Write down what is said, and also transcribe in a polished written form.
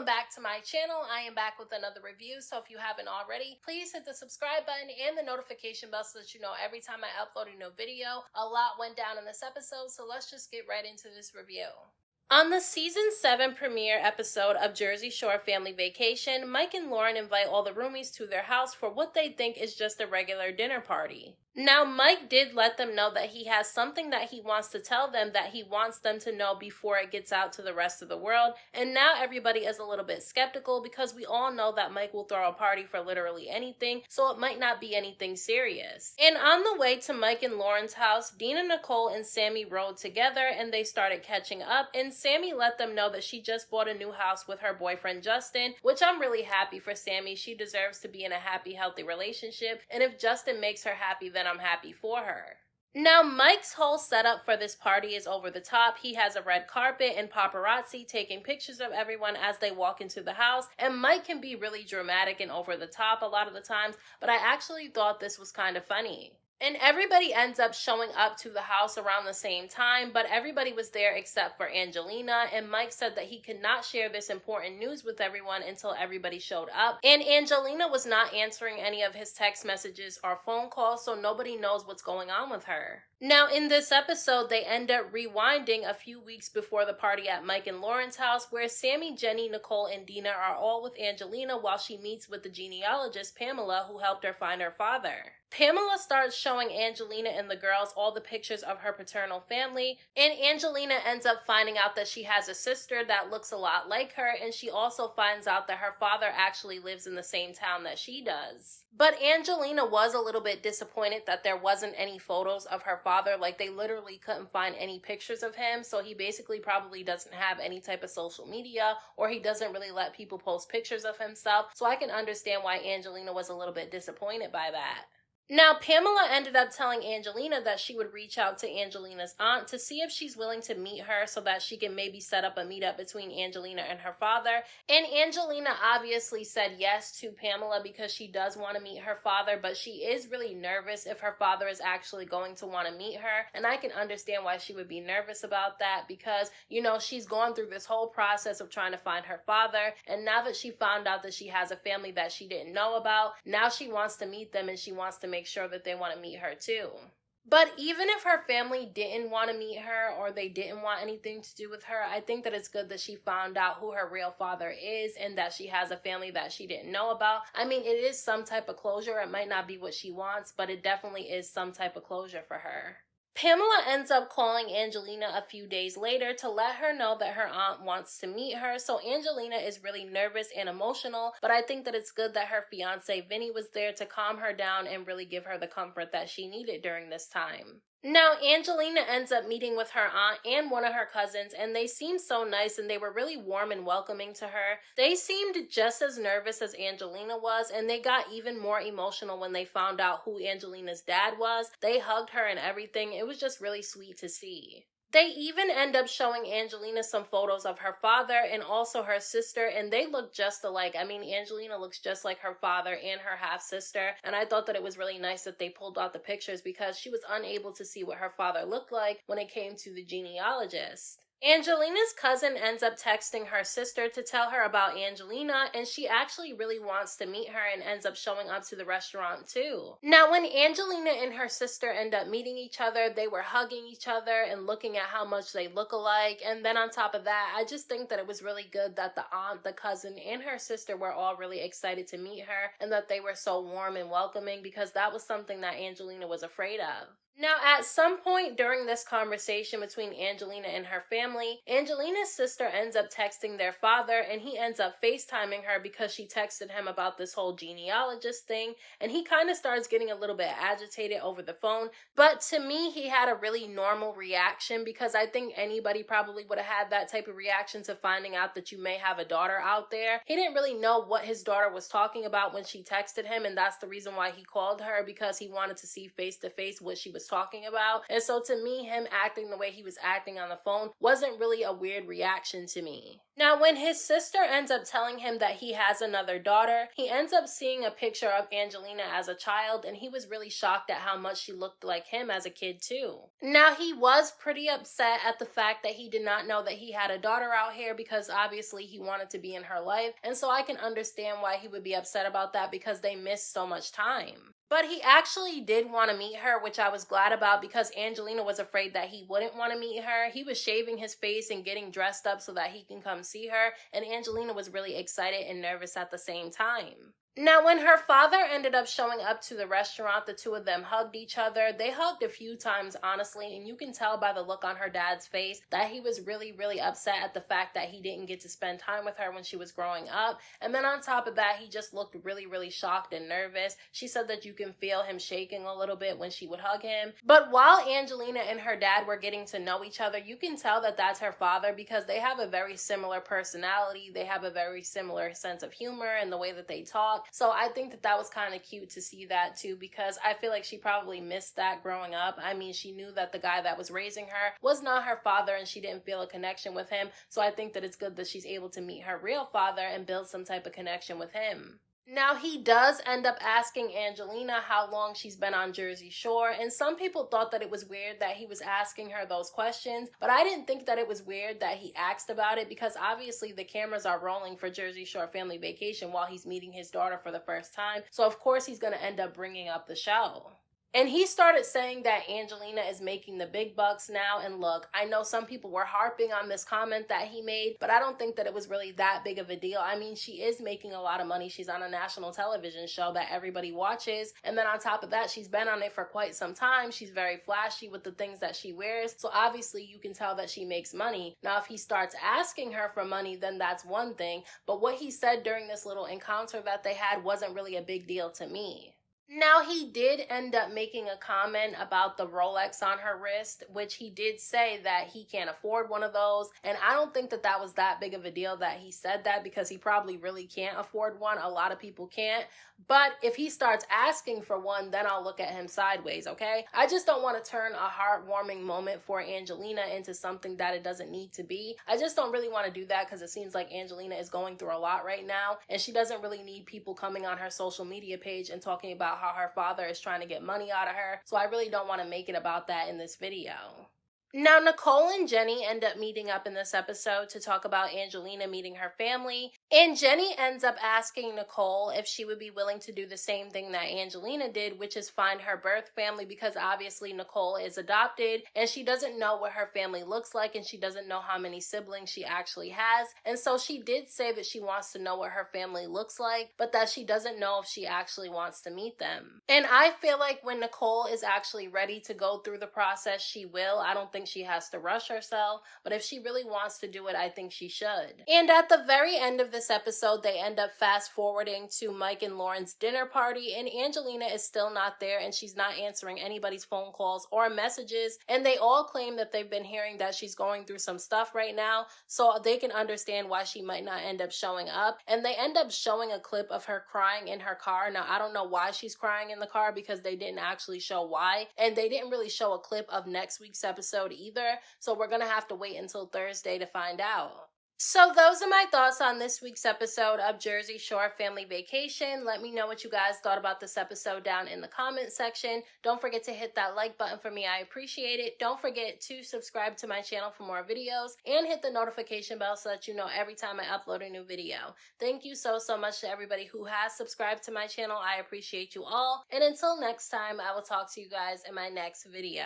Welcome back to my channel. I am back with another review, so if you haven't already, please hit the subscribe button and the notification bell so that you know every time I upload a new video. A lot went down in this episode, so let's just get right into this review. On the season 7 premiere episode of Jersey Shore Family Vacation, Mike and Lauren invite all the roomies to their house for what they think is just a regular dinner party. Now, Mike did let them know that he has something that he wants to tell them that he wants them to know before it gets out to the rest of the world, and now everybody is a little bit skeptical because we all know that Mike will throw a party for literally anything, so it might not be anything serious. And on the way to Mike and Lauren's house, Dina, Nicole, and Sammy rode together and they started catching up, and Sammy let them know that she just bought a new house with her boyfriend Justin, which I'm really happy for Sammy. She deserves to be in a happy, healthy relationship, and if Justin makes her happy, then I'm happy for her. Now, Mike's whole setup for this party is over the top. He has a red carpet and paparazzi taking pictures of everyone as they walk into the house, and Mike can be really dramatic and over the top a lot of the times, but I actually thought this was kind of funny. And everybody ends up showing up to the house around the same time, but everybody was there except for Angelina, and Mike said that he could not share this important news with everyone until everybody showed up. And Angelina was not answering any of his text messages or phone calls, so nobody knows what's going on with her. Now, in this episode, they end up rewinding a few weeks before the party at Mike and Lauren's house, where Sammy, Jenny, Nicole, and Dina are all with Angelina while she meets with the genealogist, Pamela, who helped her find her father. Pamela starts showing Angelina and the girls all the pictures of her paternal family, and Angelina ends up finding out that she has a sister that looks a lot like her, and she also finds out that her father actually lives in the same town that she does. But Angelina was a little bit disappointed that there wasn't any photos of her father. Like, they literally couldn't find any pictures of him, so he basically probably doesn't have any type of social media, or he doesn't really let people post pictures of himself, so I can understand why Angelina was a little bit disappointed by that. Now, Pamela ended up telling Angelina that she would reach out to Angelina's aunt to see if she's willing to meet her so that she can maybe set up a meetup between Angelina and her father. And Angelina obviously said yes to Pamela because she does want to meet her father, but she is really nervous if her father is actually going to want to meet her. And I can understand why she would be nervous about that because, you know, she's gone through this whole process of trying to find her father. And now that she found out that she has a family that she didn't know about, now she wants to meet them and she wants to make sure that they want to meet her too. But even if her family didn't want to meet her or they didn't want anything to do with her, I think that it's good that she found out who her real father is and that she has a family that she didn't know about. I mean, it is some type of closure. It might not be what she wants, but it definitely is some type of closure for her. Pamela ends up calling Angelina a few days later to let her know that her aunt wants to meet her, so Angelina is really nervous and emotional, but I think that it's good that her fiance Vinny was there to calm her down and really give her the comfort that she needed during this time. Now, Angelina ends up meeting with her aunt and one of her cousins, and they seemed so nice and they were really warm and welcoming to her. They seemed just as nervous as Angelina was, and they got even more emotional when they found out who Angelina's dad was. They hugged her and everything. It was just really sweet to see. They even end up showing Angelina some photos of her father and also her sister, and they look just alike. I mean, Angelina looks just like her father and her half-sister, and I thought that it was really nice that they pulled out the pictures because she was unable to see what her father looked like when it came to the genealogist. Angelina's cousin ends up texting her sister to tell her about Angelina, and she actually really wants to meet her and ends up showing up to the restaurant too. Now, when Angelina and her sister end up meeting each other, they were hugging each other and looking at how much they look alike, and then on top of that, I just think that it was really good that the aunt, the cousin, and her sister were all really excited to meet her and that they were so warm and welcoming because that was something that Angelina was afraid of. Now, at some point during this conversation between Angelina and her family, Angelina's sister ends up texting their father, and he ends up FaceTiming her because she texted him about this whole genealogist thing, and he kind of starts getting a little bit agitated over the phone. But to me, he had a really normal reaction because I think anybody probably would have had that type of reaction to finding out that you may have a daughter out there. He didn't really know what his daughter was talking about when she texted him, and that's the reason why he called her, because he wanted to see face to face what she was talking about. And so to me, him acting the way he was acting on the phone wasn't really a weird reaction to me. Now, when his sister ends up telling him that he has another daughter, he ends up seeing a picture of Angelina as a child, and he was really shocked at how much she looked like him as a kid, too. Now, he was pretty upset at the fact that he did not know that he had a daughter out here because obviously he wanted to be in her life, and so I can understand why he would be upset about that because they missed so much time. But he actually did want to meet her, which I was glad about because Angelina was afraid that he wouldn't want to meet her. He was shaving his face and getting dressed up so that he can come see her, and Angelina was really excited and nervous at the same time. Now, when her father ended up showing up to the restaurant, the two of them hugged each other. They hugged a few times, honestly, and you can tell by the look on her dad's face that he was really, really upset at the fact that he didn't get to spend time with her when she was growing up. And then on top of that, he just looked really, really shocked and nervous. She said that you can feel him shaking a little bit when she would hug him. But while Angelina and her dad were getting to know each other, you can tell that that's her father because they have a very similar personality. They have a very similar sense of humor and the way that they talk. So I think that that was kind of cute to see that too, because I feel like she probably missed that growing up. I mean, she knew that the guy that was raising her was not her father and she didn't feel a connection with him. So I think that it's good that she's able to meet her real father and build some type of connection with him. Now, he does end up asking Angelina how long she's been on Jersey Shore, and some people thought that it was weird that he was asking her those questions, but I didn't think that it was weird that he asked about it because obviously the cameras are rolling for Jersey Shore Family Vacation while he's meeting his daughter for the first time, so of course he's going to end up bringing up the show. And he started saying that Angelina is making the big bucks now. And look, I know some people were harping on this comment that he made, but I don't think that it was really that big of a deal. I mean, she is making a lot of money. She's on a national television show that everybody watches. And then on top of that, she's been on it for quite some time. She's very flashy with the things that she wears. So obviously you can tell that she makes money. Now, if he starts asking her for money, then that's one thing. But what he said during this little encounter that they had wasn't really a big deal to me. Now, he did end up making a comment about the Rolex on her wrist, which he did say that he can't afford one of those. And I don't think that that was that big of a deal that he said that because he probably really can't afford one. A lot of people can't. But if he starts asking for one, then I'll look at him sideways, okay? I just don't want to turn a heartwarming moment for Angelina into something that it doesn't need to be. I just don't really want to do that because it seems like Angelina is going through a lot right now, and she doesn't really need people coming on her social media page and talking about how her father is trying to get money out of her. So I really don't want to make it about that in this video. Now, Nicole and Jenny end up meeting up in this episode to talk about Angelina meeting her family, and Jenny ends up asking Nicole if she would be willing to do the same thing that Angelina did, which is find her birth family, because obviously Nicole is adopted and she doesn't know what her family looks like and she doesn't know how many siblings she actually has. And so she did say that she wants to know what her family looks like, but that she doesn't know if she actually wants to meet them. And I feel like when Nicole is actually ready to go through the process, she will. I don't think she has to rush herself, but if she really wants to do it, I think she should. And at the very end of this episode, they end up fast forwarding to Mike and Lauren's dinner party, and Angelina is still not there and she's not answering anybody's phone calls or messages, and they all claim that they've been hearing that she's going through some stuff right now, so they can understand why she might not end up showing up. And they end up showing a clip of her crying in her car. Now, I don't know why she's crying in the car because they didn't actually show why, and they didn't really show a clip of next week's episode either, so we're gonna have to wait until Thursday to find out. So those are my thoughts on this week's episode of Jersey Shore Family Vacation. Let me know what you guys thought about this episode down in the comment section. Don't forget to hit that like button for me. I appreciate it. Don't forget to subscribe to my channel for more videos and hit the notification bell so that you know every time I upload a new video. Thank you so much to everybody who has subscribed to my channel. I appreciate you all. And until next time, I will talk to you guys in my next video.